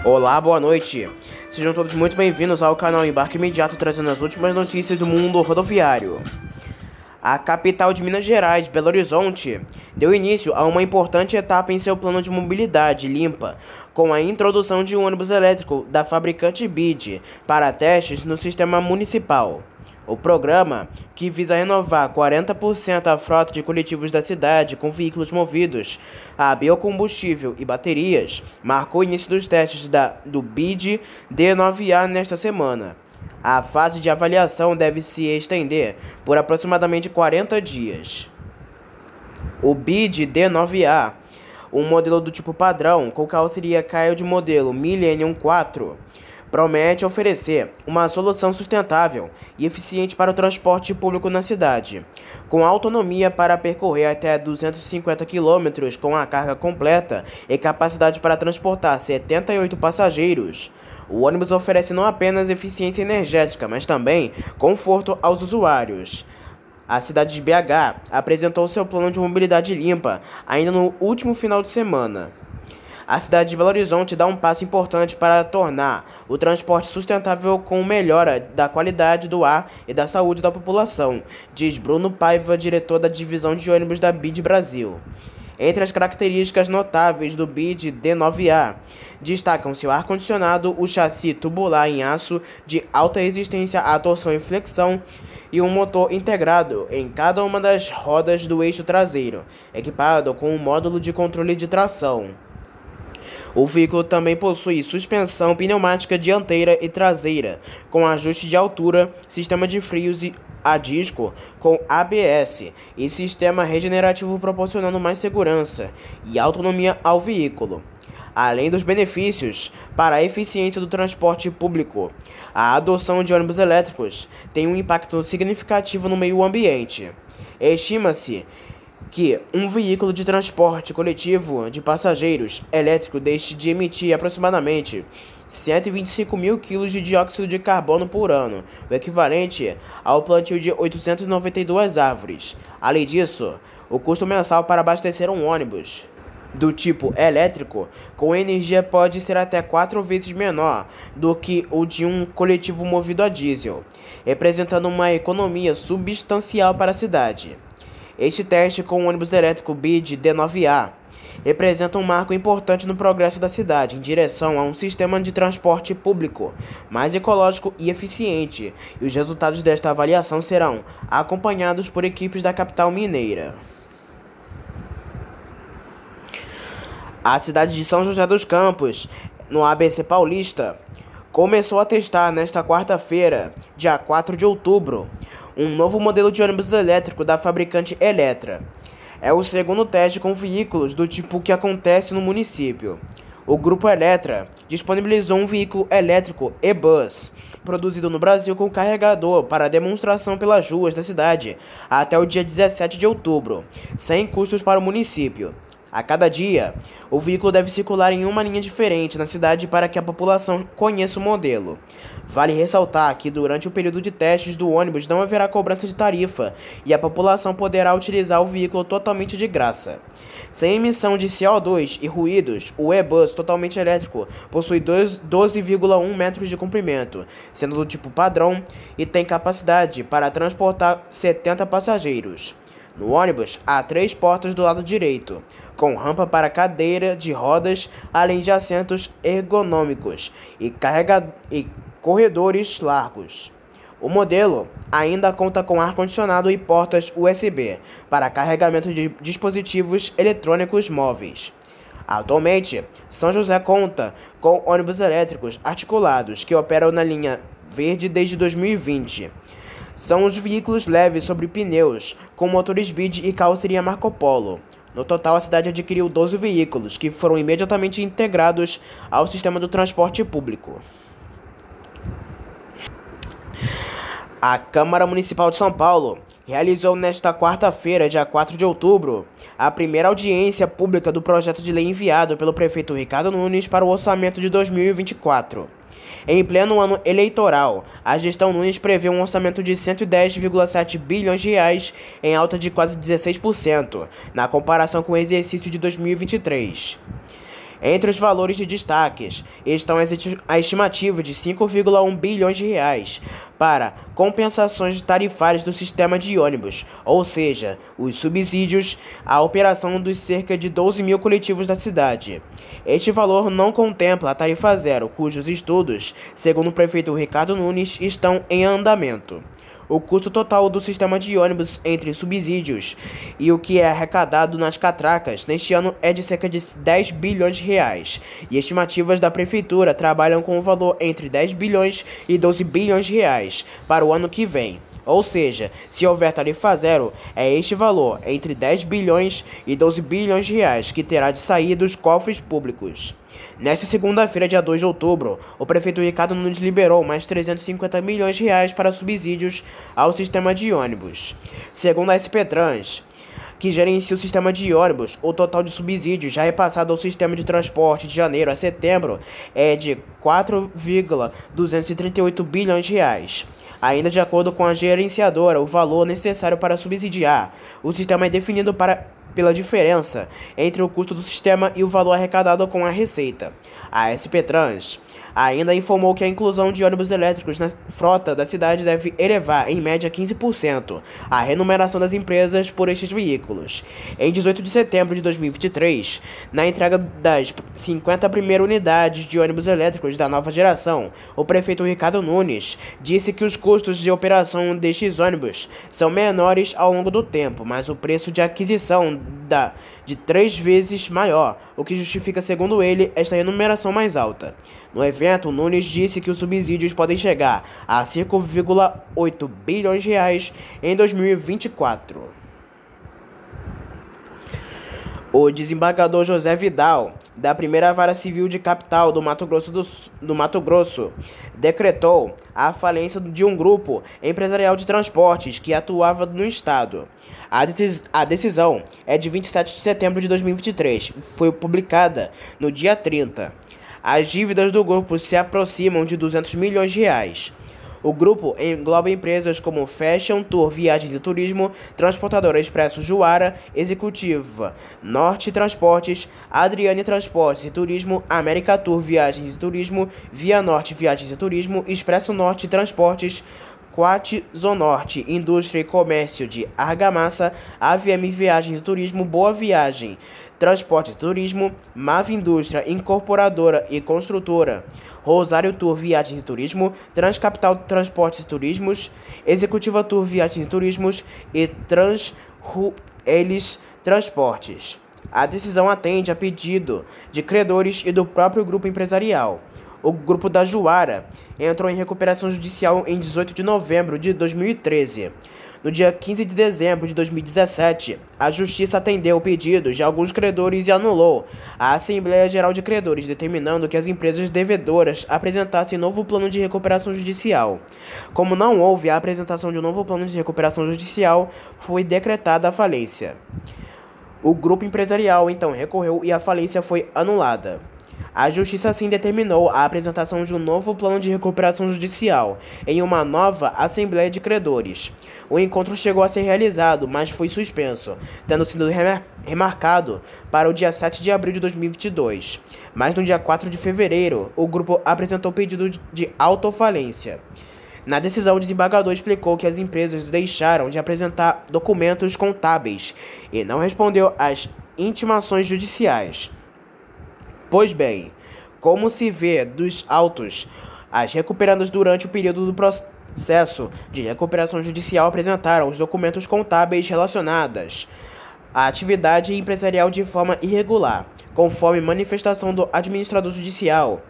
Olá, boa noite. Sejam todos muito bem-vindos ao canal Embarque Imediato, trazendo as últimas notícias do mundo rodoviário. A capital de Minas Gerais, Belo Horizonte, deu início a uma importante etapa em seu plano de mobilidade limpa, com a introdução de um ônibus elétrico da fabricante BID para testes no sistema municipal. O programa, que visa renovar 40% a frota de coletivos da cidade com veículos movidos a biocombustível e baterias, marcou o início dos testes do BID D9A nesta semana. A fase de avaliação deve se estender por aproximadamente 40 dias. O BID D9A, um modelo do tipo padrão com carroceria Coyote modelo Millennium 4, promete oferecer uma solução sustentável e eficiente para o transporte público na cidade, com autonomia para percorrer até 250 km com a carga completa e capacidade para transportar 78 passageiros. O ônibus oferece não apenas eficiência energética, mas também conforto aos usuários. A cidade de BH apresentou seu plano de mobilidade limpa ainda no último final de semana. A cidade de Belo Horizonte dá um passo importante para tornar o transporte sustentável com melhora da qualidade do ar e da saúde da população, diz Bruno Paiva, diretor da divisão de ônibus da BID Brasil. Entre as características notáveis do BID D9A, destacam seu ar-condicionado, o chassi tubular em aço de alta resistência à torção e flexão e um motor integrado em cada uma das rodas do eixo traseiro, equipado com um módulo de controle de tração. O veículo também possui suspensão pneumática dianteira e traseira, com ajuste de altura, sistema de frios a disco com ABS e sistema regenerativo proporcionando mais segurança e autonomia ao veículo. Além dos benefícios para a eficiência do transporte público, a adoção de ônibus elétricos tem um impacto significativo no meio ambiente. Estima-se que um veículo de transporte coletivo de passageiros elétrico deixe de emitir aproximadamente 125 mil kg de dióxido de carbono por ano, o equivalente ao plantio de 892 árvores. Além disso, o custo mensal para abastecer um ônibus do tipo elétrico com energia pode ser até 4 vezes menor do que o de um coletivo movido a diesel, representando uma economia substancial para a cidade. Este teste com o ônibus elétrico BID D9A representa um marco importante no progresso da cidade em direção a um sistema de transporte público mais ecológico e eficiente, e os resultados desta avaliação serão acompanhados por equipes da capital mineira. A cidade de São José dos Campos, no ABC Paulista, começou a testar nesta quarta-feira, dia 4 de outubro, um novo modelo de ônibus elétrico da fabricante Eletra. É o segundo teste com veículos do tipo que acontece no município. O grupo Eletra disponibilizou um veículo elétrico e-bus, produzido no Brasil com carregador para demonstração pelas ruas da cidade até o dia 17 de outubro, sem custos para o município. A cada dia, o veículo deve circular em uma linha diferente na cidade para que a população conheça o modelo. Vale ressaltar que durante o período de testes do ônibus não haverá cobrança de tarifa e a população poderá utilizar o veículo totalmente de graça. Sem emissão de CO2 e ruídos, o e-bus totalmente elétrico possui 12,1 metros de comprimento, sendo do tipo padrão e tem capacidade para transportar 70 passageiros. No ônibus, há 3 portas do lado direito, com rampa para cadeira de rodas, além de assentos ergonômicos e corredores largos. O modelo ainda conta com ar-condicionado e portas USB para carregamento de dispositivos eletrônicos móveis. Atualmente, São José conta com ônibus elétricos articulados que operam na linha verde desde 2020. São os veículos leves sobre pneus, com motores BID e carroceria Marco Polo. No total, a cidade adquiriu 12 veículos, que foram imediatamente integrados ao sistema do transporte público. A Câmara Municipal de São Paulo realizou nesta quarta-feira, dia 4 de outubro, a primeira audiência pública do projeto de lei enviado pelo prefeito Ricardo Nunes para o orçamento de 2024. Em pleno ano eleitoral, a gestão Nunes prevê um orçamento de 110,7 bilhões de reais, em alta de quase 16%, na comparação com o exercício de 2023. Entre os valores de destaques estão a estimativa de 5,1 bilhões de reais para compensações tarifárias do sistema de ônibus, ou seja, os subsídios à operação dos cerca de 12 mil coletivos da cidade. Este valor não contempla a tarifa zero, cujos estudos, segundo o prefeito Ricardo Nunes, estão em andamento. O custo total do sistema de ônibus entre subsídios e o que é arrecadado nas catracas neste ano é de cerca de 10 bilhões de reais, e estimativas da prefeitura trabalham com o valor entre 10 bilhões e 12 bilhões de reais para o ano que vem. Ou seja, se houver tarifa zero, é este valor, entre 10 bilhões e 12 bilhões de reais, que terá de sair dos cofres públicos. Nesta segunda-feira, dia 2 de outubro, o prefeito Ricardo Nunes liberou mais 350 milhões de reais para subsídios ao sistema de ônibus. Segundo a SP Trans, que gerencia o sistema de ônibus, o total de subsídios já repassado ao sistema de transporte de janeiro a setembro é de 4,238 bilhões de reais. Ainda de acordo com a gerenciadora, o valor necessário para subsidiar o sistema é definido pela diferença entre o custo do sistema e o valor arrecadado com a receita. A SP Trans ainda informou que a inclusão de ônibus elétricos na frota da cidade deve elevar, em média, 15% a remuneração das empresas por estes veículos. Em 18 de setembro de 2023, na entrega das 50 primeiras unidades de ônibus elétricos da nova geração, o prefeito Ricardo Nunes disse que os custos de operação destes ônibus são menores ao longo do tempo, mas o preço de aquisição de 3 vezes maior, o que justifica, segundo ele, esta remuneração mais alta. No evento, Nunes disse que os subsídios podem chegar a 5,8 bilhões de reais em 2024. O desembargador José Vidal, da primeira vara civil de capital do Mato Grosso, decretou a falência de um grupo empresarial de transportes que atuava no estado. A decisão é de 27 de setembro de 2023, foi publicada no dia 30. As dívidas do grupo se aproximam de 200 milhões de reais. O grupo engloba empresas como Fashion Tour Viagens e Turismo, Transportadora Expresso Juara, Executiva Norte Transportes, Adriane Transportes e Turismo, América Tour Viagens e Turismo, Via Norte Viagens e Turismo, Expresso Norte Transportes, Quat Zonorte Indústria e Comércio de Argamassa, AVM Viagens e Turismo, Boa Viagem, Transporte e Turismo, MAV Indústria Incorporadora e Construtora, Rosário Tour Viagens e Turismo, Transcapital Transportes e Turismos, Executiva Tour Viagens e Turismos e Transruelis Transportes. A decisão atende a pedido de credores e do próprio grupo empresarial. O grupo da Juara entrou em recuperação judicial em 18 de novembro de 2013. No dia 15 de dezembro de 2017, a Justiça atendeu pedidos de alguns credores e anulou a Assembleia Geral de Credores, determinando que as empresas devedoras apresentassem novo plano de recuperação judicial. Como não houve a apresentação de um novo plano de recuperação judicial, foi decretada a falência. O grupo empresarial então recorreu e a falência foi anulada. A Justiça assim determinou a apresentação de um novo plano de recuperação judicial em uma nova Assembleia de Credores. O encontro chegou a ser realizado, mas foi suspenso, tendo sido remarcado para o dia 7 de abril de 2022. Mas no dia 4 de fevereiro, o grupo apresentou pedido de autofalência. Na decisão, o desembargador explicou que as empresas deixaram de apresentar documentos contábeis e não respondeu às intimações judiciais. Pois bem, como se vê dos autos, as recuperandas durante o período do processo de recuperação judicial apresentaram os documentos contábeis relacionados à atividade empresarial de forma irregular, conforme manifestação do administrador judicial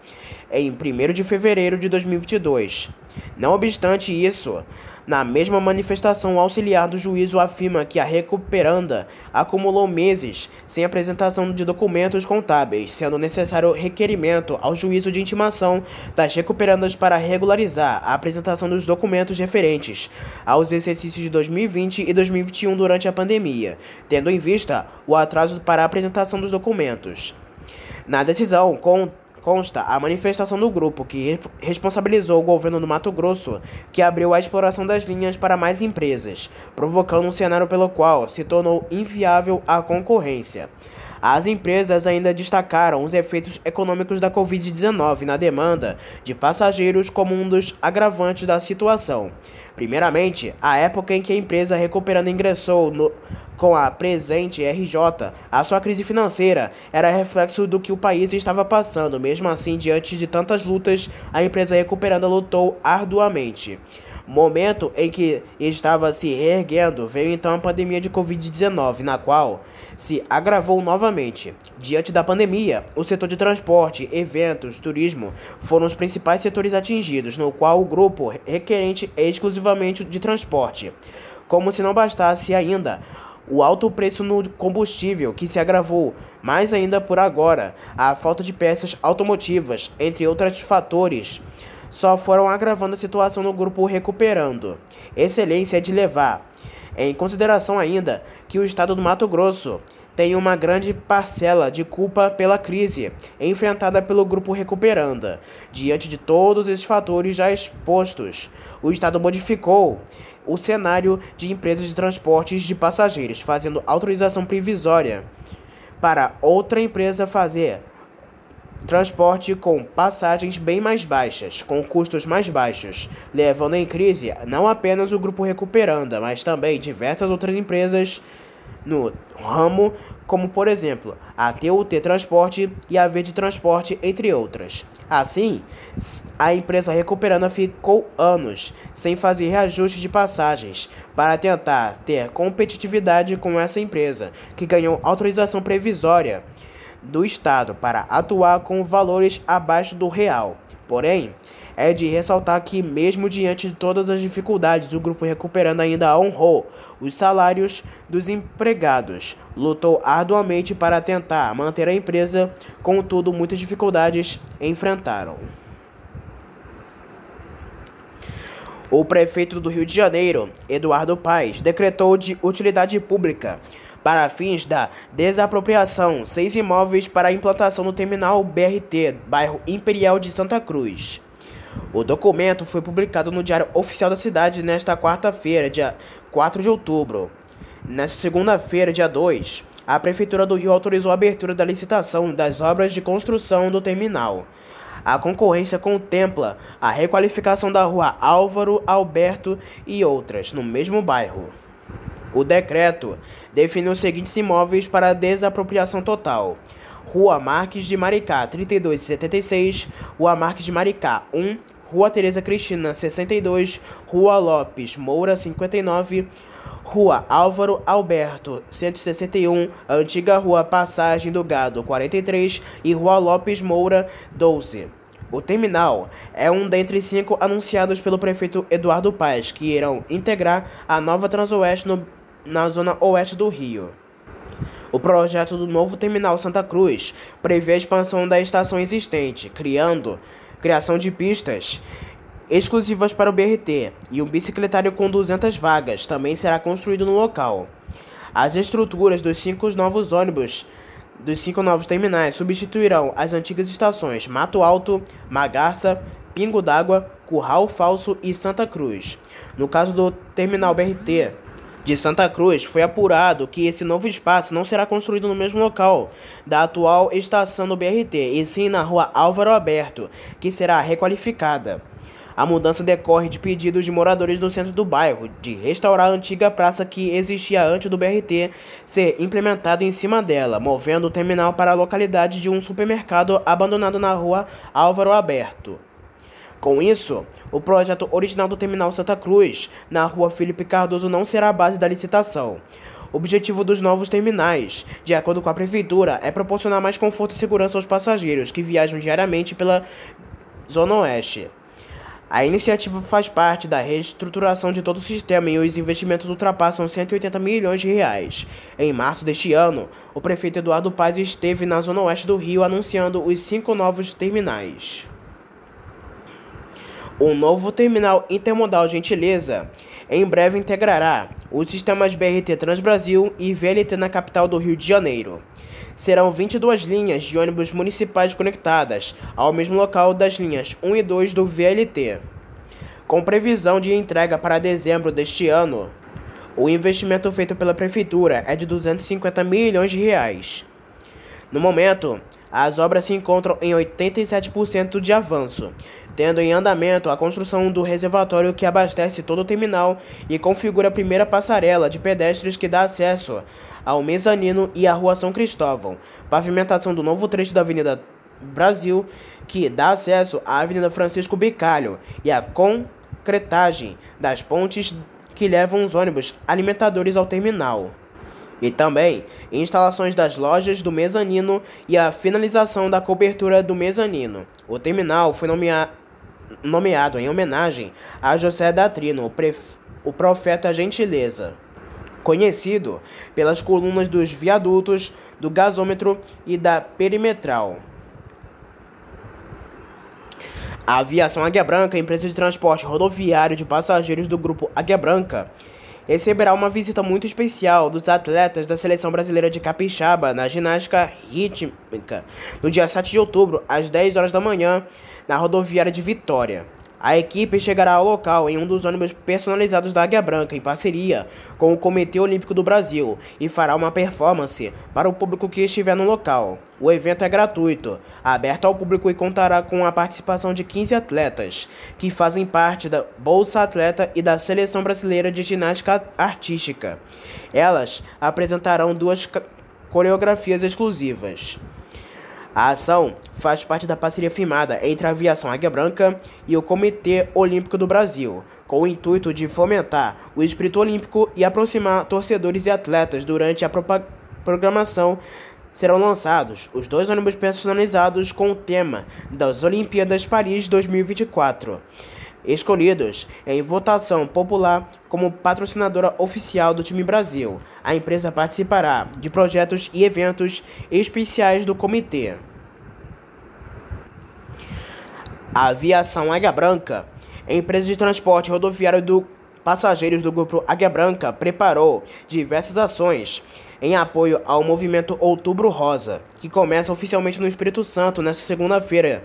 em 1º de fevereiro de 2022. Não obstante isso, na mesma manifestação, o auxiliar do juízo afirma que a recuperanda acumulou meses sem apresentação de documentos contábeis, sendo necessário requerimento ao juízo de intimação das recuperandas para regularizar a apresentação dos documentos referentes aos exercícios de 2020 e 2021 durante a pandemia, tendo em vista o atraso para a apresentação dos documentos. Na decisão, consta a manifestação do grupo que responsabilizou o governo do Mato Grosso, que abriu a exploração das linhas para mais empresas, provocando um cenário pelo qual se tornou inviável a concorrência. As empresas ainda destacaram os efeitos econômicos da Covid-19 na demanda de passageiros como um dos agravantes da situação. Primeiramente, a época em que a empresa recuperando ingressou com a presente RJ, a sua crise financeira era reflexo do que o país estava passando. Mesmo assim, diante de tantas lutas, a empresa recuperando lutou arduamente. Momento em que estava se reerguendo, veio então a pandemia de Covid-19, na qual se agravou novamente. Diante da pandemia, o setor de transporte, eventos, turismo foram os principais setores atingidos, no qual o grupo requerente é exclusivamente de transporte. Como se não bastasse ainda o alto preço no combustível, que se agravou mais ainda por agora, a falta de peças automotivas, entre outros fatores, só foram agravando a situação no grupo recuperando. Excelência é de levar em consideração ainda que o estado do Mato Grosso tem uma grande parcela de culpa pela crise enfrentada pelo grupo recuperanda. Diante de todos esses fatores já expostos, o estado modificou o cenário de empresas de transportes de passageiros, fazendo autorização provisória para outra empresa fazer transporte com passagens bem mais baixas, com custos mais baixos, levando em crise não apenas o grupo recuperanda, mas também diversas outras empresas no ramo, como por exemplo a TUT Transporte e a Verde Transporte, entre outras. Assim, a empresa recuperanda ficou anos sem fazer reajuste de passagens para tentar ter competitividade com essa empresa, que ganhou autorização provisória do Estado para atuar com valores abaixo do real. Porém, é de ressaltar que, mesmo diante de todas as dificuldades, o grupo recuperando ainda honrou os salários dos empregados, lutou arduamente para tentar manter a empresa, contudo, muitas dificuldades enfrentaram. O prefeito do Rio de Janeiro, Eduardo Paes, decretou de utilidade pública para fins da desapropriação 6 imóveis para a implantação do terminal BRT, bairro Imperial de Santa Cruz. O documento foi publicado no Diário Oficial da Cidade nesta quarta-feira, dia 4 de outubro. Nesta segunda-feira, dia 2, a Prefeitura do Rio autorizou a abertura da licitação das obras de construção do terminal. A concorrência contempla a requalificação da rua Álvaro Alberto e outras, no mesmo bairro. O decreto define os seguintes imóveis para desapropriação total: Rua Marques de Maricá, 3276, Rua Marques de Maricá, 1, Rua Tereza Cristina, 62, Rua Lopes Moura, 59, Rua Álvaro Alberto, 161, Antiga Rua Passagem do Gado, 43 e Rua Lopes Moura, 12. O terminal é um dentre 5 anunciados pelo prefeito Eduardo Paes, que irão integrar a nova Transoeste na zona oeste do Rio. O projeto do novo terminal Santa Cruz prevê a expansão da estação existente, criação de pistas exclusivas para o BRT e um bicicletário com 200 vagas também será construído no local. As estruturas dos 5 novos terminais substituirão as antigas estações Mato Alto, Magarça, Pingo d'Água, Curral Falso e Santa Cruz. No caso do terminal BRT de Santa Cruz, foi apurado que esse novo espaço não será construído no mesmo local da atual estação do BRT, e sim na rua Álvaro Alberto, que será requalificada. A mudança decorre de pedidos de moradores do centro do bairro de restaurar a antiga praça que existia antes do BRT ser implementado em cima dela, movendo o terminal para a localidade de um supermercado abandonado na rua Álvaro Alberto. Com isso, o projeto original do terminal Santa Cruz, na rua Felipe Cardoso, não será a base da licitação. O objetivo dos novos terminais, de acordo com a Prefeitura, é proporcionar mais conforto e segurança aos passageiros que viajam diariamente pela Zona Oeste. A iniciativa faz parte da reestruturação de todo o sistema e os investimentos ultrapassam 180 milhões de reais. Em março deste ano, o prefeito Eduardo Paes esteve na Zona Oeste do Rio anunciando os 5 novos terminais. O novo terminal intermodal Gentileza em breve integrará os sistemas BRT Transbrasil e VLT na capital do Rio de Janeiro. Serão 22 linhas de ônibus municipais conectadas ao mesmo local das linhas 1 e 2 do VLT. Com previsão de entrega para dezembro deste ano, o investimento feito pela Prefeitura é de 250 milhões de reais. No momento, as obras se encontram em 87% de avanço, tendo em andamento a construção do reservatório que abastece todo o terminal e configura a primeira passarela de pedestres que dá acesso ao mezanino e à Rua São Cristóvão, pavimentação do novo trecho da Avenida Brasil, que dá acesso à Avenida Francisco Bicalho, e a concretagem das pontes que levam os ônibus alimentadores ao terminal. E também instalações das lojas do mezanino e a finalização da cobertura do mezanino. O terminal foi nomeado em homenagem a José da Trino, o profeta gentileza, conhecido pelas colunas dos viadutos, do gasômetro e da perimetral. A Aviação Águia Branca, empresa de transporte rodoviário de passageiros do grupo Águia Branca, receberá uma visita muito especial dos atletas da Seleção Brasileira de Capixaba na ginástica rítmica no dia 7 de outubro, às 10 horas da manhã, na rodoviária de Vitória. A equipe chegará ao local em um dos ônibus personalizados da Águia Branca, em parceria com o Comitê Olímpico do Brasil, e fará uma performance para o público que estiver no local. O evento é gratuito, aberto ao público, e contará com a participação de 15 atletas, que fazem parte da Bolsa Atleta e da Seleção Brasileira de Ginástica Artística. Elas apresentarão 2 coreografias exclusivas. A ação faz parte da parceria firmada entre a Aviação Águia Branca e o Comitê Olímpico do Brasil, com o intuito de fomentar o espírito olímpico e aproximar torcedores e atletas. Durante a programação, serão lançados os 2 ônibus personalizados com o tema das Olimpíadas Paris 2024, escolhidos em votação popular como patrocinadora oficial do time Brasil. A empresa participará de projetos e eventos especiais do comitê. A Aviação Águia Branca, empresa de transporte rodoviário de passageiros do grupo Águia Branca, preparou diversas ações em apoio ao movimento Outubro Rosa, que começa oficialmente no Espírito Santo nesta segunda-feira.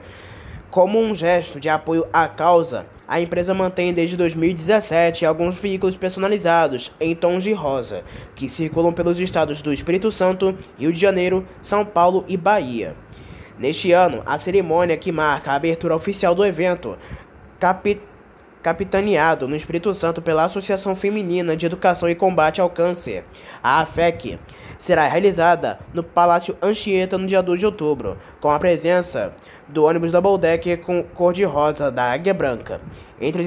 Como um gesto de apoio à causa, a empresa mantém desde 2017 alguns veículos personalizados em tons de rosa, que circulam pelos estados do Espírito Santo, Rio de Janeiro, São Paulo e Bahia. Neste ano, a cerimônia que marca a abertura oficial do evento, capitaneado no Espírito Santo pela Associação Feminina de Educação e Combate ao Câncer, a AFEC, será realizada no Palácio Anchieta no dia 2 de outubro, com a presença do ônibus Double Decker com cor-de-rosa da Águia Branca. Entre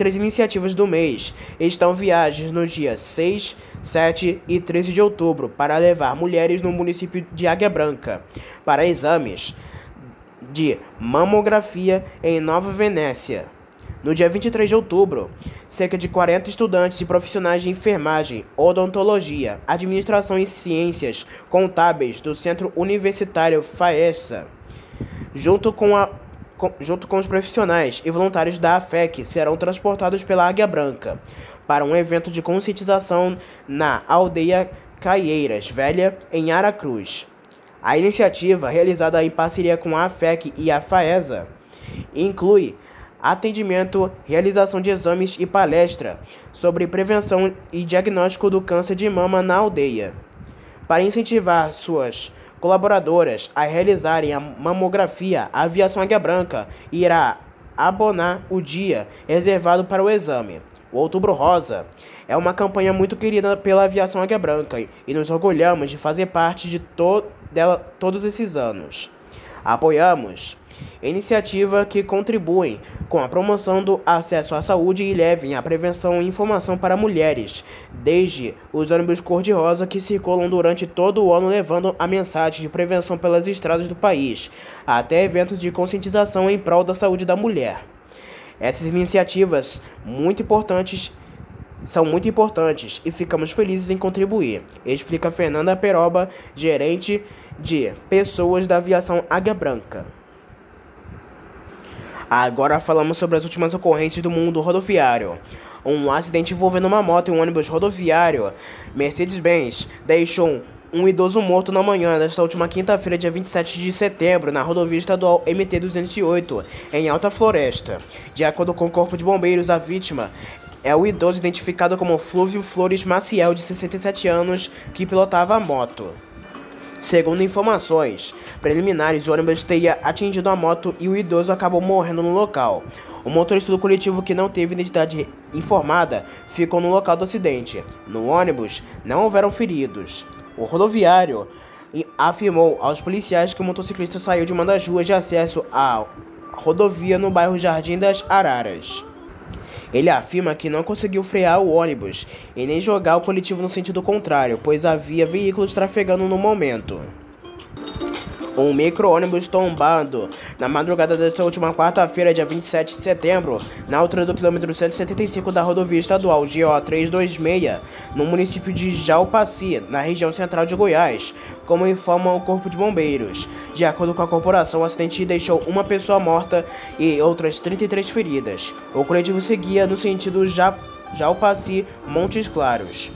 as iniciativas do mês estão viagens nos dias 6, 7 e 13 de outubro para levar mulheres no município de Águia Branca para exames de mamografia em Nova Venécia. No dia 23 de outubro, cerca de 40 estudantes e profissionais de enfermagem, odontologia, administração e ciências contábeis do Centro Universitário FAESA, junto com os profissionais e voluntários da AFEC, serão transportados pela Águia Branca para um evento de conscientização na aldeia Caieiras Velha, em Aracruz. A iniciativa, realizada em parceria com a AFEC e a FAESA, inclui atendimento, realização de exames e palestra sobre prevenção e diagnóstico do câncer de mama na aldeia. Para incentivar suas colaboradoras a realizarem a mamografia, a Aviação Águia Branca irá abonar o dia reservado para o exame. O Outubro Rosa é uma campanha muito querida pela Aviação Águia Branca e nos orgulhamos de fazer parte de dela todos esses anos. Apoiamos iniciativas que contribuem com a promoção do acesso à saúde e levem a prevenção e informação para mulheres, desde os ônibus cor-de-rosa que circulam durante todo o ano levando a mensagem de prevenção pelas estradas do país, até eventos de conscientização em prol da saúde da mulher. Essas iniciativas são muito importantes e ficamos felizes em contribuir, explica Fernanda Peroba, gerente de pessoas da Aviação Águia Branca. Agora falamos sobre as últimas ocorrências do mundo rodoviário. Um acidente envolvendo uma moto e um ônibus rodoviário Mercedes-Benz deixou um idoso morto na manhã desta última quinta-feira, dia 27 de setembro, na rodovia estadual MT-208, em Alta Floresta. De acordo com o Corpo de Bombeiros, a vítima é o idoso identificado como Flúvio Flores Maciel, de 67 anos, que pilotava a moto. Segundo informações preliminares, o ônibus teria atingido a moto e o idoso acabou morrendo no local. O motorista do coletivo, que não teve identidade informada, ficou no local do acidente. No ônibus, não houveram feridos. O rodoviário afirmou aos policiais que o motociclista saiu de uma das ruas de acesso à rodovia no bairro Jardim das Araras. Ele afirma que não conseguiu frear o ônibus e nem jogar o coletivo no sentido contrário, pois havia veículos trafegando no momento. Um micro-ônibus tombado na madrugada desta última quarta-feira, dia 27 de setembro, na altura do quilômetro 175 da rodovia estadual GO 326, no município de Jalpaci, na região central de Goiás, como informa o Corpo de Bombeiros. De acordo com a corporação, o acidente deixou uma pessoa morta e outras 33 feridas. O coletivo seguia no sentido Jalpaci, Montes Claros.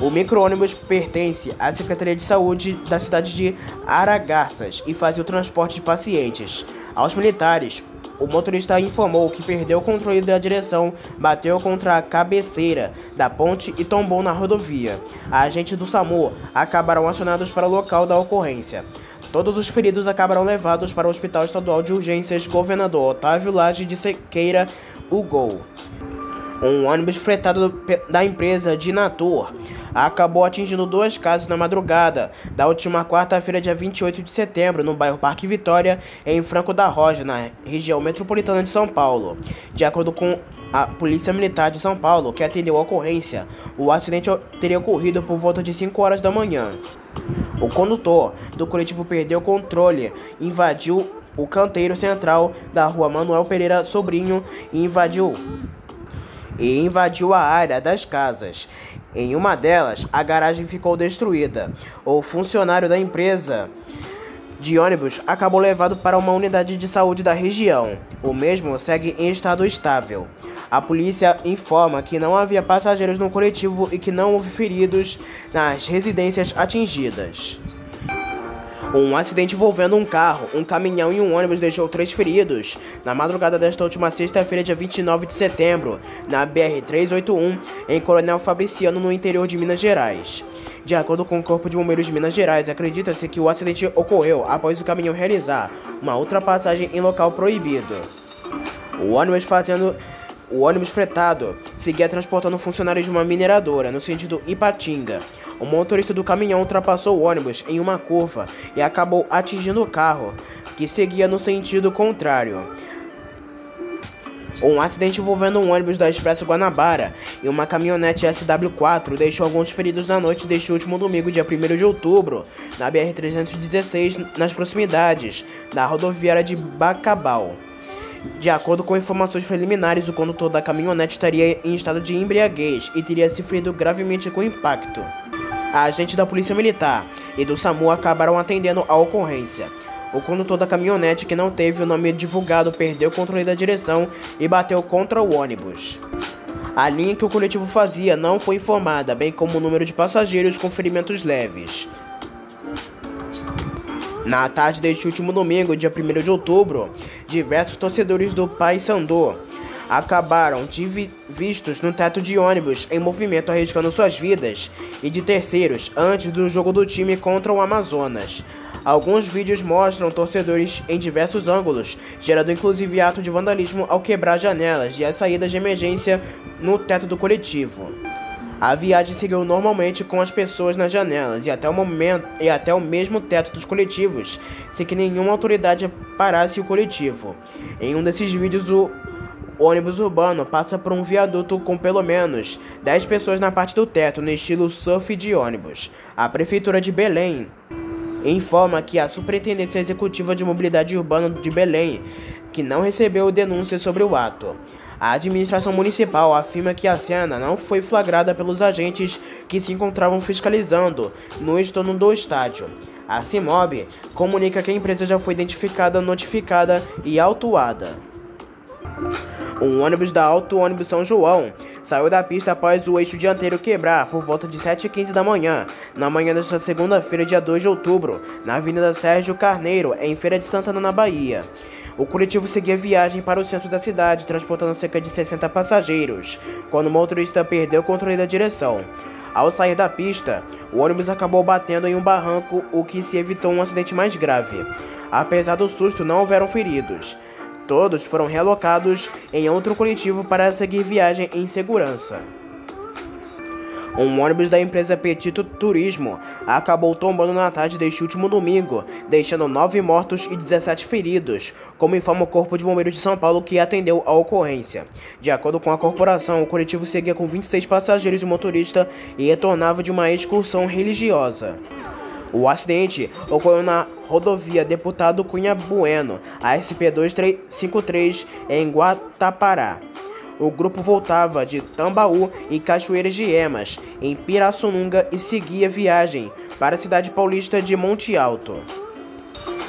O micro-ônibus pertence à Secretaria de Saúde da cidade de Aragarças e fazia o transporte de pacientes. Aos militares, o motorista informou que perdeu o controle da direção, bateu contra a cabeceira da ponte e tombou na rodovia. Agentes do SAMU acabaram acionados para o local da ocorrência. Todos os feridos acabaram levados para o Hospital Estadual de Urgências Governador Otávio Lage de Sequeira, UGOL. Um ônibus fretado da empresa Dinator acabou atingindo duas casas na madrugada da última quarta-feira, dia 28 de setembro, no bairro Parque Vitória, em Franco da Rocha, na região metropolitana de São Paulo. De acordo com a Polícia Militar de São Paulo, que atendeu a ocorrência, o acidente teria ocorrido por volta de 5 horas da manhã. O condutor do coletivo perdeu o controle, invadiu o canteiro central da rua Manuel Pereira Sobrinho e invadiu a área das casas. Em uma delas, a garagem ficou destruída. O funcionário da empresa de ônibus acabou levado para uma unidade de saúde da região. O mesmo segue em estado estável. A polícia informa que não havia passageiros no coletivo e que não houve feridos nas residências atingidas. Um acidente envolvendo um carro, um caminhão e um ônibus deixou 3 feridos na madrugada desta última sexta-feira, dia 29 de setembro, na BR-381, em Coronel Fabriciano, no interior de Minas Gerais. De acordo com o Corpo de Bombeiros de Minas Gerais, acredita-se que o acidente ocorreu após o caminhão realizar uma ultrapassagem em local proibido. O ônibus fretado seguia transportando funcionários de uma mineradora no sentido Ipatinga. O motorista do caminhão ultrapassou o ônibus em uma curva e acabou atingindo o carro, que seguia no sentido contrário. Um acidente envolvendo um ônibus da Expresso Guanabara e uma caminhonete SW4 deixou alguns feridos na noite deste último domingo, dia 1º de outubro, na BR-316, nas proximidades da rodoviária de Bacabal. De acordo com informações preliminares, o condutor da caminhonete estaria em estado de embriaguez e teria se ferido gravemente com o impacto. Agentes da Polícia Militar e do SAMU acabaram atendendo a ocorrência. O condutor da caminhonete, que não teve o nome divulgado, perdeu o controle da direção e bateu contra o ônibus. A linha que o coletivo fazia não foi informada, bem como o número de passageiros com ferimentos leves. Na tarde deste último domingo, dia 1º de outubro, diversos torcedores do Paysandu acabaram vistos no teto de ônibus em movimento, arriscando suas vidas e de terceiros antes do jogo do time contra o Amazonas. Alguns vídeos mostram torcedores em diversos ângulos, gerando inclusive ato de vandalismo ao quebrar janelas e as saídas de emergência no teto do coletivo. A viagem seguiu normalmente com as pessoas nas janelas e até o mesmo teto dos coletivos, sem que nenhuma autoridade parasse o coletivo. Em um desses vídeos, o ônibus urbano passa por um viaduto com pelo menos 10 pessoas na parte do teto, no estilo surf de ônibus. A Prefeitura de Belém informa que a Superintendência Executiva de Mobilidade Urbana de Belém, que não recebeu denúncias sobre o ato. A administração municipal afirma que a cena não foi flagrada pelos agentes que se encontravam fiscalizando no entorno do estádio. A CIMOB comunica que a empresa já foi identificada, notificada e autuada. Um ônibus da Auto Ônibus São João saiu da pista após o eixo dianteiro quebrar por volta de 7h15 da manhã, na manhã desta segunda-feira, dia 2 de outubro, na Avenida Sérgio Carneiro, em Feira de Santana, na Bahia. O coletivo seguia viagem para o centro da cidade, transportando cerca de 60 passageiros, quando o motorista perdeu o controle da direção. Ao sair da pista, o ônibus acabou batendo em um barranco, o que se evitou um acidente mais grave. Apesar do susto, não houveram feridos. Todos foram realocados em outro coletivo para seguir viagem em segurança. Um ônibus da empresa Petito Turismo acabou tombando na tarde deste último domingo, deixando 9 mortos e 17 feridos, como informa o Corpo de Bombeiros de São Paulo, que atendeu a ocorrência. De acordo com a corporação, o coletivo seguia com 26 passageiros e motorista e retornava de uma excursão religiosa. O acidente ocorreu na rodovia Deputado Cunha Bueno, ASP-253, em Guatapará. O grupo voltava de Tambaú e Cachoeiras de Emas, em Pirassununga, e seguia viagem para a cidade paulista de Monte Alto.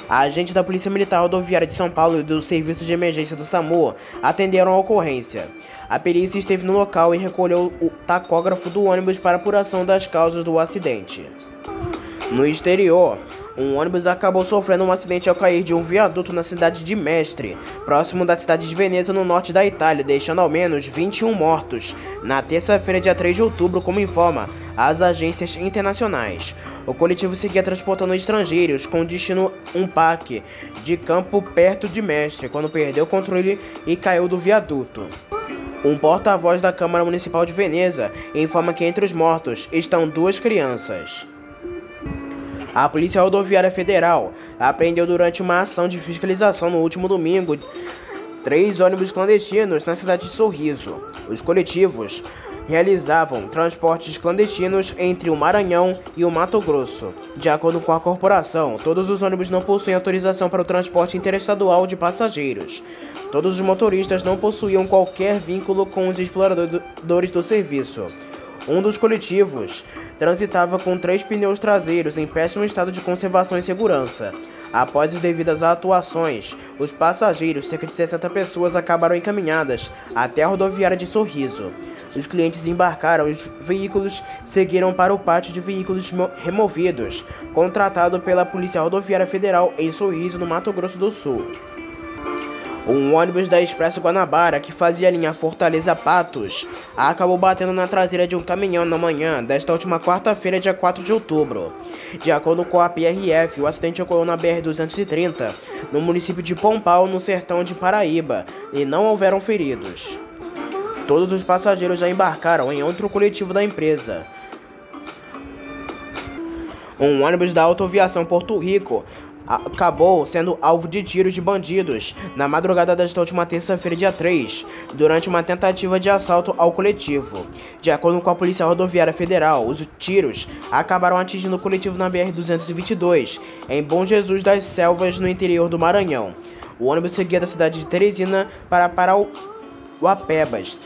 Agentes da Polícia Militar Rodoviária de São Paulo e do Serviço de Emergência do SAMU atenderam a ocorrência. A perícia esteve no local e recolheu o tacógrafo do ônibus para apuração das causas do acidente. No exterior, um ônibus acabou sofrendo um acidente ao cair de um viaduto na cidade de Mestre, próximo da cidade de Veneza, no norte da Itália, deixando ao menos 21 mortos, na terça-feira, dia 3 de outubro, como informa as agências internacionais. O coletivo seguia transportando estrangeiros com destino um parque de campo perto de Mestre, quando perdeu o controle e caiu do viaduto. Um porta-voz da Câmara Municipal de Veneza informa que entre os mortos estão 2 crianças. A Polícia Rodoviária Federal apreendeu durante uma ação de fiscalização no último domingo 3 ônibus clandestinos na cidade de Sorriso. Os coletivos realizavam transportes clandestinos entre o Maranhão e o Mato Grosso. De acordo com a corporação, todos os ônibus não possuem autorização para o transporte interestadual de passageiros. Todos os motoristas não possuíam qualquer vínculo com os exploradores do serviço. Um dos coletivos transitava com 3 pneus traseiros em péssimo estado de conservação e segurança. Após as devidas atuações, os passageiros, cerca de 60 pessoas, acabaram encaminhadas até a rodoviária de Sorriso. Os clientes embarcaram e os veículos seguiram para o pátio de veículos removidos, contratado pela Polícia Rodoviária Federal em Sorriso, no Mato Grosso do Sul. Um ônibus da Expresso Guanabara, que fazia a linha Fortaleza-Patos, acabou batendo na traseira de um caminhão na manhã desta última quarta-feira, dia 4 de outubro. De acordo com a PRF, o acidente ocorreu na BR-230, no município de Pompal, no sertão de Paraíba, e não houveram feridos. Todos os passageiros já embarcaram em outro coletivo da empresa. Um ônibus da Autoaviação Porto Rico acabou sendo alvo de tiros de bandidos na madrugada desta última terça-feira, dia 3, durante uma tentativa de assalto ao coletivo. De acordo com a Polícia Rodoviária Federal, os tiros acabaram atingindo o coletivo na BR-222, em Bom Jesus das Selvas, no interior do Maranhão. O ônibus seguia da cidade de Teresina para Parauapebas.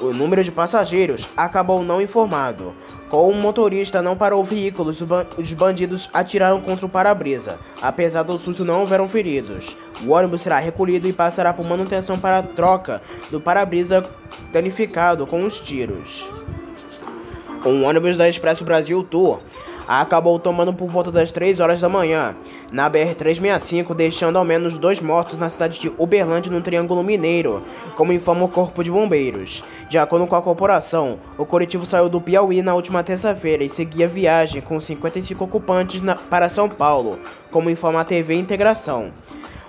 O número de passageiros acabou não informado. Com o motorista não parou o veículo, os bandidos atiraram contra o para-brisa. Apesar do susto, não houveram feridos. O ônibus será recolhido e passará por manutenção para a troca do para-brisa danificado com os tiros. Um ônibus da Expresso Brasil Tour acabou tomando por volta das 3 horas da manhã na BR-365, deixando ao menos 2 mortos na cidade de Uberlândia, no Triângulo Mineiro, como informa o Corpo de Bombeiros. De acordo com a corporação, o coletivo saiu do Piauí na última terça-feira e seguia viagem com 55 ocupantes para São Paulo, como informa a TV Integração.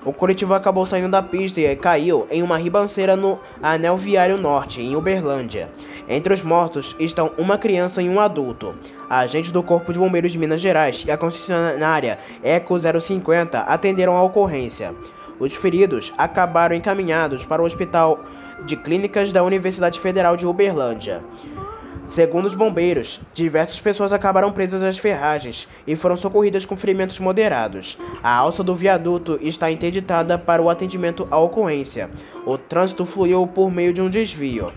O coletivo acabou saindo da pista e caiu em uma ribanceira no Anel Viário Norte, em Uberlândia. Entre os mortos estão uma criança e um adulto. Agentes do Corpo de Bombeiros de Minas Gerais e a concessionária Eco 050 atenderam a ocorrência. Os feridos acabaram encaminhados para o Hospital de Clínicas da Universidade Federal de Uberlândia. Segundo os bombeiros, diversas pessoas acabaram presas às ferragens e foram socorridas com ferimentos moderados. A alça do viaduto está interditada para o atendimento à ocorrência. O trânsito fluiu por meio de um desvio.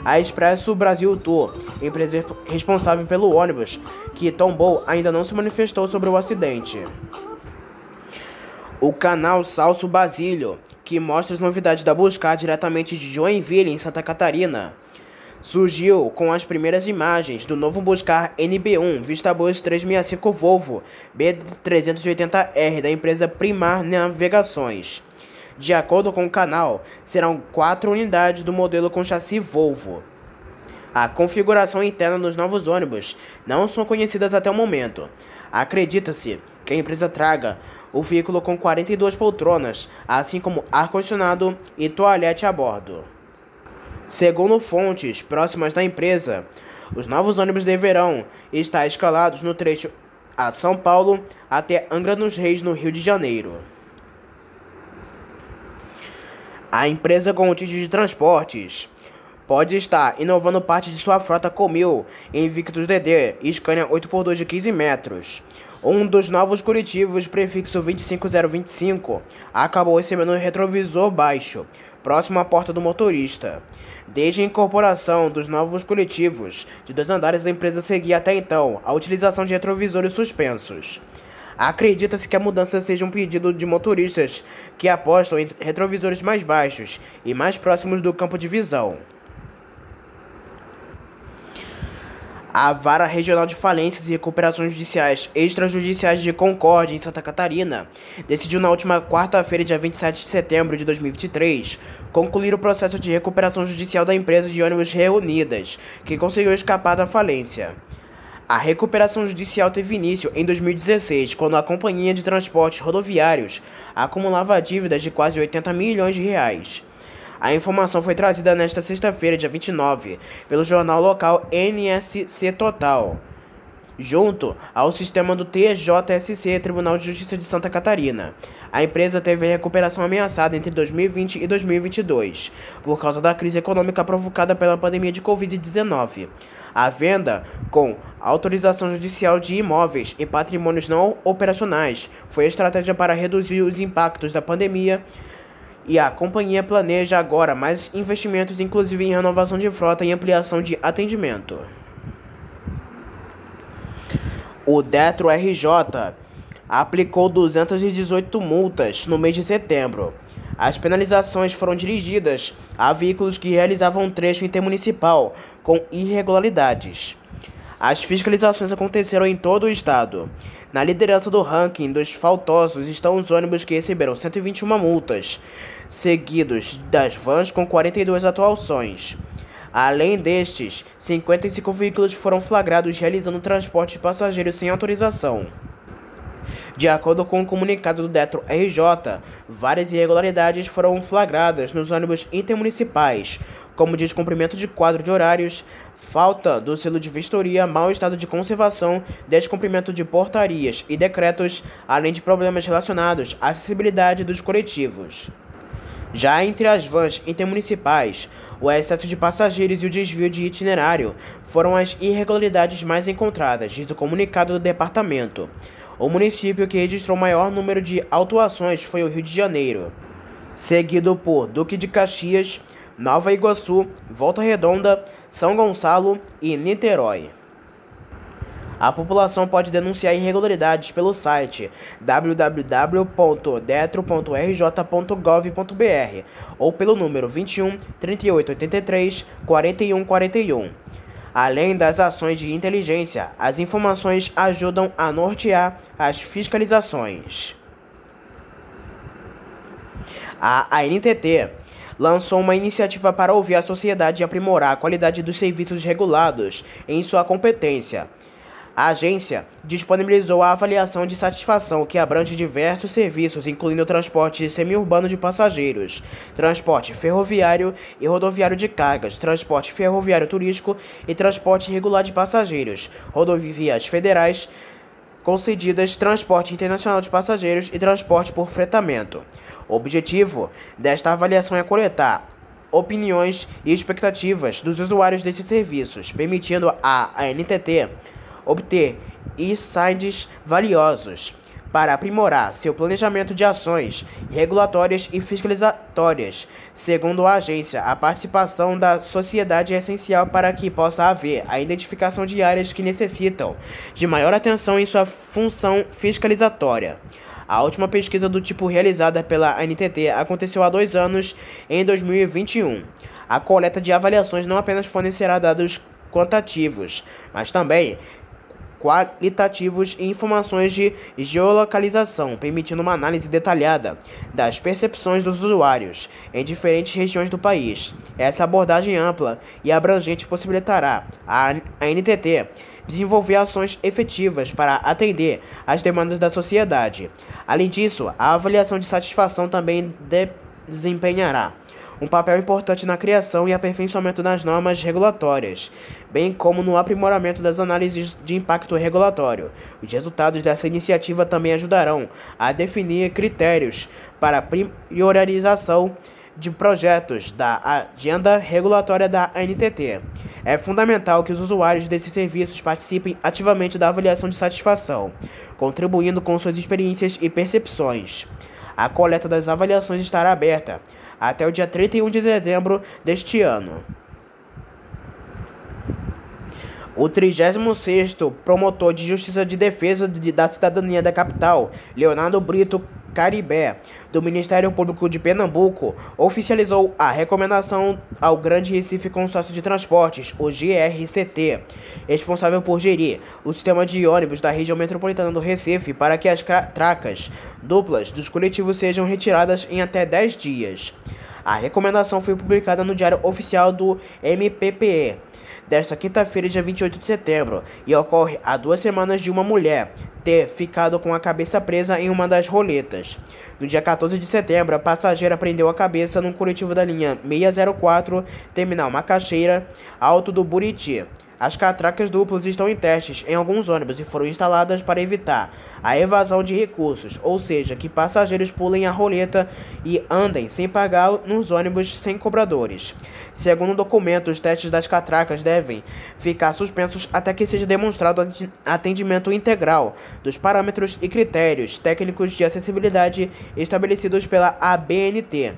A Expresso Brasil Tour, empresa responsável pelo ônibus que tombou, ainda não se manifestou sobre o acidente. O canal Salso Basílio, que mostra as novidades da Buscar diretamente de Joinville, em Santa Catarina, surgiu com as primeiras imagens do novo Buscar NB1 VistaBus 365 Volvo B380R da empresa Primar Navegações. De acordo com o canal, serão 4 unidades do modelo com chassi Volvo. A configuração interna dos novos ônibus não são conhecidas até o momento. Acredita-se que a empresa traga o veículo com 42 poltronas, assim como ar-condicionado e toalete a bordo. Segundo fontes próximas da empresa, os novos ônibus deverão estar escalados no trecho a São Paulo até Angra dos Reis, no Rio de Janeiro. A empresa Gontijo de Transportes pode estar inovando parte de sua frota Comil Invictus DD e Scania 8x2 de 15 metros. Um dos novos coletivos, prefixo 25025, acabou recebendo um retrovisor baixo, próximo à porta do motorista. Desde a incorporação dos novos coletivos de 2 andares, a empresa seguia até então a utilização de retrovisores suspensos. Acredita-se que a mudança seja um pedido de motoristas que apostam em retrovisores mais baixos e mais próximos do campo de visão. A Vara Regional de Falências e Recuperações Judiciais Extrajudiciais de Concórdia, em Santa Catarina, decidiu na última quarta-feira, dia 27 de setembro de 2023, concluir o processo de recuperação judicial da empresa de ônibus Reunidas, que conseguiu escapar da falência. A recuperação judicial teve início em 2016, quando a Companhia de Transportes Rodoviários acumulava dívidas de quase 80 milhões de reais. A informação foi trazida nesta sexta-feira, dia 29, pelo jornal local NSC Total, junto ao sistema do TJSC, Tribunal de Justiça de Santa Catarina. A empresa teve a recuperação ameaçada entre 2020 e 2022, por causa da crise econômica provocada pela pandemia de Covid-19. A venda, com autorização judicial de imóveis e patrimônios não operacionais, foi a estratégia para reduzir os impactos da pandemia, e a companhia planeja agora mais investimentos, inclusive em renovação de frota e ampliação de atendimento. O Detro RJ aplicou 218 multas no mês de setembro. As penalizações foram dirigidas a veículos que realizavam um trecho intermunicipal com irregularidades. As fiscalizações aconteceram em todo o estado. Na liderança do ranking dos faltosos estão os ônibus, que receberam 121 multas, seguidos das vans com 42 atuações. Além destes, 55 veículos foram flagrados realizando transporte de passageiros sem autorização. De acordo com o comunicado do Detro RJ, várias irregularidades foram flagradas nos ônibus intermunicipais, como descumprimento de quadro de horários, falta do selo de vistoria, mau estado de conservação, descumprimento de portarias e decretos, além de problemas relacionados à acessibilidade dos coletivos. Já entre as vans intermunicipais, o excesso de passageiros e o desvio de itinerário foram as irregularidades mais encontradas, diz o comunicado do departamento. O município que registrou o maior número de autuações foi o Rio de Janeiro, seguido por Duque de Caxias, Nova Iguaçu, Volta Redonda, São Gonçalo e Niterói. A população pode denunciar irregularidades pelo site www.detro.rj.gov.br ou pelo número 21 38 83 41 41. Além das ações de inteligência, as informações ajudam a nortear as fiscalizações. A ANTT lançou uma iniciativa para ouvir a sociedade e aprimorar a qualidade dos serviços regulados em sua competência. A agência disponibilizou a avaliação de satisfação, que abrange diversos serviços, incluindo o transporte semiurbano de passageiros, transporte ferroviário e rodoviário de cargas, transporte ferroviário turístico e transporte regular de passageiros, rodovias federais concedidas, transporte internacional de passageiros e transporte por fretamento. O objetivo desta avaliação é coletar opiniões e expectativas dos usuários desses serviços, permitindo à ANTT obter insights valiosos para aprimorar seu planejamento de ações regulatórias e fiscalizatórias. Segundo a agência, a participação da sociedade é essencial para que possa haver a identificação de áreas que necessitam de maior atenção em sua função fiscalizatória. A última pesquisa do tipo realizada pela ANTT aconteceu há 2 anos, em 2021. A coleta de avaliações não apenas fornecerá dados quantitativos, mas também qualitativos e informações de geolocalização, permitindo uma análise detalhada das percepções dos usuários em diferentes regiões do país. Essa abordagem ampla e abrangente possibilitará à NTT desenvolver ações efetivas para atender às demandas da sociedade. Além disso, a avaliação de satisfação também desempenhará um papel importante na criação e aperfeiçoamento das normas regulatórias, bem como no aprimoramento das análises de impacto regulatório. Os resultados dessa iniciativa também ajudarão a definir critérios para priorização de projetos da agenda regulatória da ANTT. É fundamental que os usuários desses serviços participem ativamente da avaliação de satisfação, contribuindo com suas experiências e percepções. A coleta das avaliações estará aberta até o dia 31 de dezembro deste ano. O 36º Promotor de Justiça de Defesa da Cidadania da Capital, Leonardo Brito Caribé, do Ministério Público de Pernambuco, oficializou a recomendação ao Grande Recife Consórcio de Transportes, o GRCT, responsável por gerir o sistema de ônibus da região metropolitana do Recife, para que as catracas duplas dos coletivos sejam retiradas em até 10 dias. A recomendação foi publicada no Diário Oficial do MPPE desta quinta-feira, dia 28 de setembro, e ocorre há 2 semanas de uma mulher ter ficado com a cabeça presa em uma das roletas. No dia 14 de setembro, a passageira prendeu a cabeça num coletivo da linha 604, terminal Macaxeira, Alto do Buriti. As catracas duplas estão em testes em alguns ônibus e foram instaladas para evitar a evasão de recursos, ou seja, que passageiros pulem a roleta e andem sem pagar nos ônibus sem cobradores. Segundo o documento, os testes das catracas devem ficar suspensos até que seja demonstrado atendimento integral dos parâmetros e critérios técnicos de acessibilidade estabelecidos pela ABNT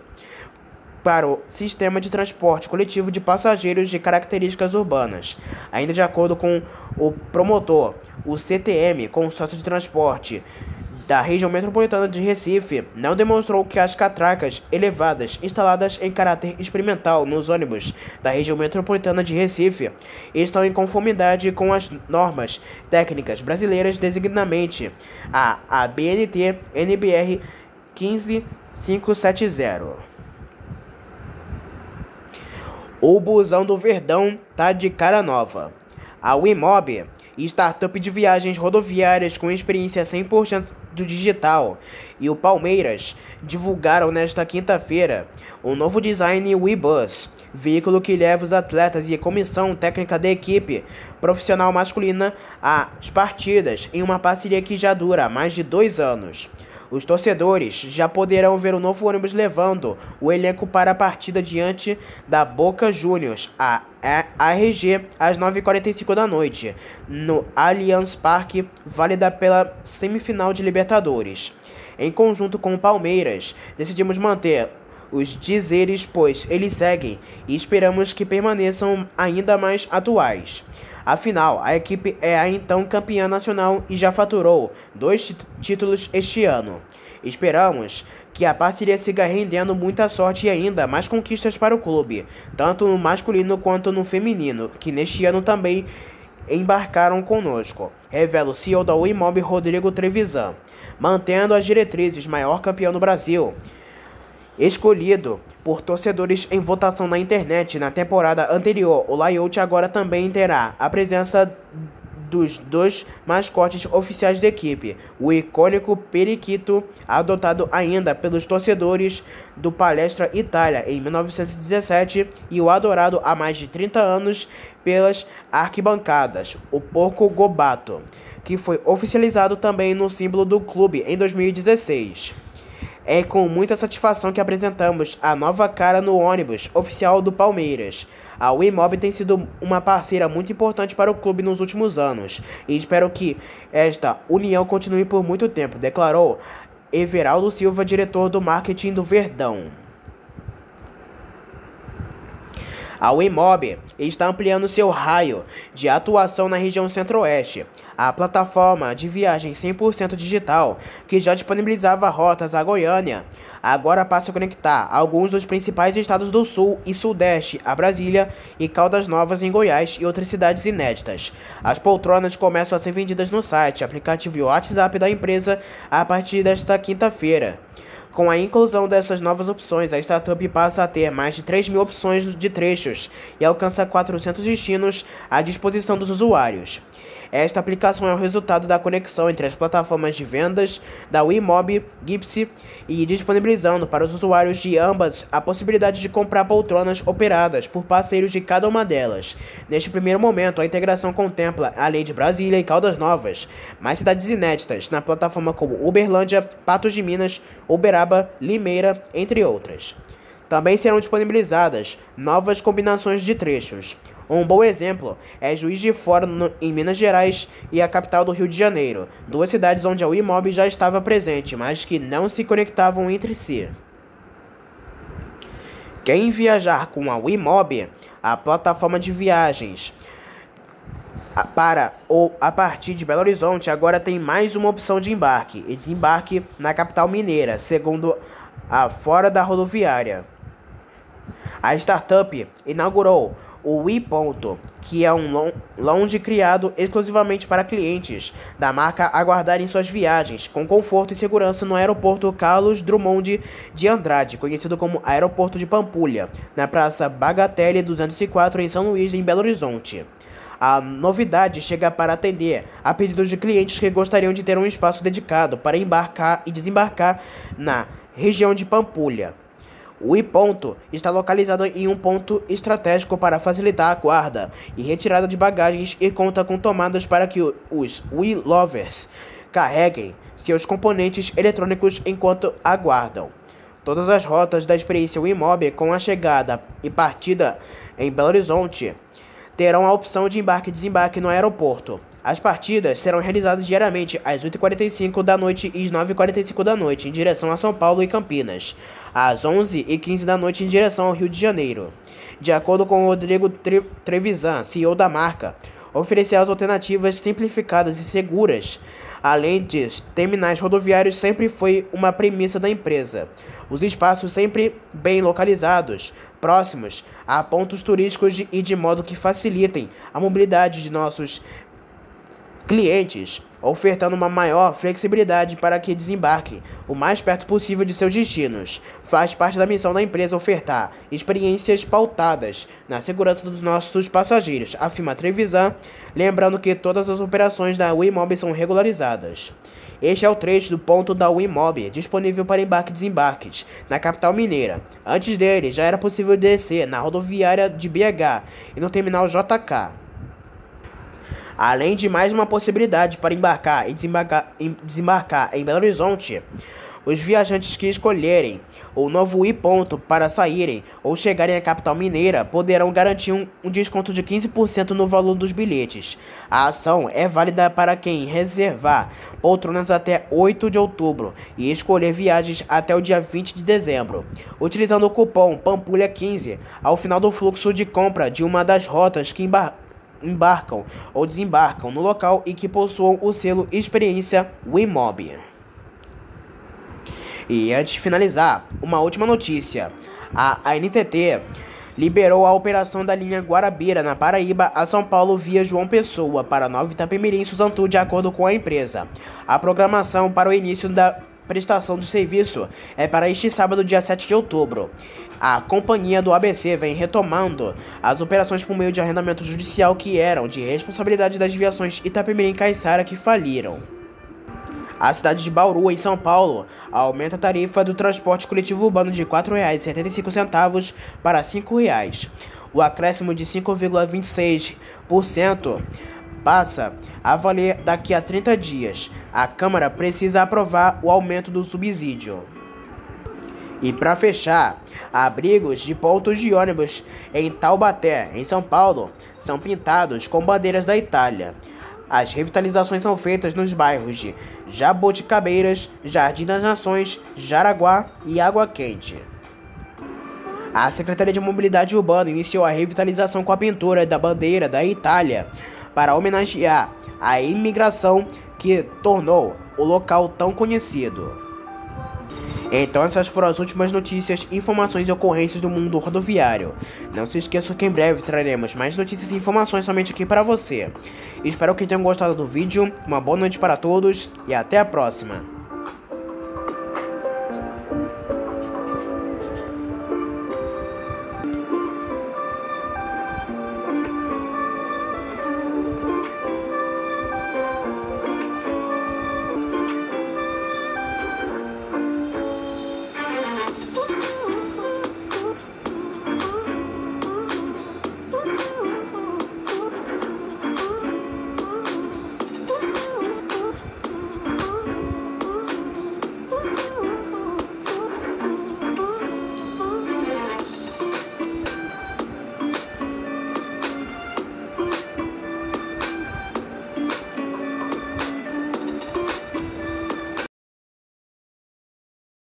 para o sistema de transporte coletivo de passageiros de características urbanas. Ainda de acordo com o promotor, o CTM, Consórcio de Transporte da região metropolitana de Recife, não demonstrou que as catracas elevadas instaladas em caráter experimental nos ônibus da região metropolitana de Recife estão em conformidade com as normas técnicas brasileiras, designadamente a ABNT NBR 15570. O Busão do Verdão tá de cara nova. A Wimob, startup de viagens rodoviárias com experiência 100% digital, e o Palmeiras divulgaram nesta quinta-feira o novo design WeBus, veículo que leva os atletas e a comissão técnica da equipe profissional masculina às partidas, em uma parceria que já dura há mais de 2 anos. Os torcedores já poderão ver o novo ônibus levando o elenco para a partida diante da Boca Juniors, a ARG, às 9h45 da noite, no Allianz Parque, válida pela semifinal de Libertadores. Em conjunto com o Palmeiras, decidimos manter os dizeres, pois eles seguem e esperamos que permaneçam ainda mais atuais. Afinal, a equipe é a então campeã nacional e já faturou 2 títulos este ano. Esperamos que a parceria siga rendendo muita sorte e ainda mais conquistas para o clube, tanto no masculino quanto no feminino, que neste ano também embarcaram conosco, revela o CEO da Wimob, Rodrigo Trevisan. Mantendo as diretrizes, maior campeão do Brasil, escolhido por torcedores em votação na internet na temporada anterior, o layout agora também terá a presença dos 2 mascotes oficiais da equipe, o icônico periquito, adotado ainda pelos torcedores do Palestra Itália em 1917 e o adorado há mais de 30 anos pelas arquibancadas, o porco Gobato, que foi oficializado também no símbolo do clube em 2016. É com muita satisfação que apresentamos a nova cara no ônibus oficial do Palmeiras. A Wimob tem sido uma parceira muito importante para o clube nos últimos anos e espero que esta união continue por muito tempo, declarou Everaldo Silva, diretor do marketing do Verdão. A Wimob está ampliando seu raio de atuação na região centro-oeste. A plataforma de viagem 100% digital, que já disponibilizava rotas a Goiânia, agora passa a conectar alguns dos principais estados do Sul e Sudeste a Brasília e Caldas Novas em Goiás e outras cidades inéditas. As poltronas começam a ser vendidas no site, aplicativo e WhatsApp da empresa a partir desta quinta-feira. Com a inclusão dessas novas opções, a startup passa a ter mais de 3.000 opções de trechos e alcança 400 destinos à disposição dos usuários. Esta aplicação é o resultado da conexão entre as plataformas de vendas da Wimob, Gipsy e disponibilizando para os usuários de ambas a possibilidade de comprar poltronas operadas por parceiros de cada uma delas. Neste primeiro momento, a integração contempla, além de Brasília e Caldas Novas, mais cidades inéditas na plataforma como Uberlândia, Patos de Minas, Uberaba, Limeira, entre outras. Também serão disponibilizadas novas combinações de trechos. Um bom exemplo é Juiz de Fora, em Minas Gerais, e a capital do Rio de Janeiro, duas cidades onde a Wimob já estava presente, mas que não se conectavam entre si. Quem viajar com a Wimob, a plataforma de viagens para ou a partir de Belo Horizonte, agora tem mais uma opção de embarque e desembarque na capital mineira, segundo a Fora da Rodoviária. A startup inaugurou o WePonto, que é um lounge criado exclusivamente para clientes da marca aguardarem suas viagens com conforto e segurança no aeroporto Carlos Drummond de Andrade, conhecido como Aeroporto de Pampulha, na Praça Bagatelle 204 em São Luís, em Belo Horizonte. A novidade chega para atender a pedidos de clientes que gostariam de ter um espaço dedicado para embarcar e desembarcar na região de Pampulha. O WePonto está localizado em um ponto estratégico para facilitar a guarda e retirada de bagagens e conta com tomadas para que os WeLovers carreguem seus componentes eletrônicos enquanto aguardam. Todas as rotas da experiência Wimob com a chegada e partida em Belo Horizonte terão a opção de embarque e desembarque no aeroporto. As partidas serão realizadas diariamente às 8h45 da noite e às 9h45 da noite em direção a São Paulo e Campinas, às 11h15 da noite em direção ao Rio de Janeiro. De acordo com o Rodrigo Trevisan, CEO da marca, oferecer as alternativas simplificadas e seguras, além de terminais rodoviários, sempre foi uma premissa da empresa. Os espaços sempre bem localizados, próximos a pontos turísticos e de modo que facilitem a mobilidade de nossos clientes, ofertando uma maior flexibilidade para que desembarquem o mais perto possível de seus destinos. Faz parte da missão da empresa ofertar experiências pautadas na segurança dos nossos passageiros, afirma Trevisan, lembrando que todas as operações da Wimob são regularizadas. Este é o trecho do ponto da Wimob, disponível para embarque e desembarques, na capital mineira. Antes dele, já era possível descer na rodoviária de BH e no terminal JK. Além de mais uma possibilidade para embarcar e desembarcar em Belo Horizonte, os viajantes que escolherem o novo WePonto para saírem ou chegarem à capital mineira poderão garantir um desconto de 15% no valor dos bilhetes. A ação é válida para quem reservar poltronas até 8 de outubro e escolher viagens até o dia 20 de dezembro, utilizando o cupom PAMPULHA15 ao final do fluxo de compra de uma das rotas que embarcam ou desembarcam no local e que possuam o selo Experiência Wimob. E antes de finalizar, uma última notícia. A ANTT liberou a operação da linha Guarabira, na Paraíba, a São Paulo via João Pessoa para Nova Itapemirim, Suzantu, de acordo com a empresa. A programação para o início da prestação do serviço é para este sábado, dia 7 de outubro. A companhia do ABC vem retomando as operações por meio de arrendamento judicial que eram de responsabilidade das viações Itapemirim e Caiçara que faliram. A cidade de Bauru, em São Paulo, aumenta a tarifa do transporte coletivo urbano de R$ 4,75 para R$ 5,00. O acréscimo de 5,26% passa a valer daqui a 30 dias. A Câmara precisa aprovar o aumento do subsídio. E para fechar, abrigos de pontos de ônibus em Taubaté, em São Paulo, são pintados com bandeiras da Itália. As revitalizações são feitas nos bairros de Jaboticabeiras, Jardim das Nações, Jaraguá e Água Quente. A Secretaria de Mobilidade Urbana iniciou a revitalização com a pintura da bandeira da Itália para homenagear a imigração que tornou o local tão conhecido. Então essas foram as últimas notícias, informações e ocorrências do mundo rodoviário. Não se esqueça que em breve traremos mais notícias e informações somente aqui para você. Espero que tenham gostado do vídeo, uma boa noite para todos e até a próxima.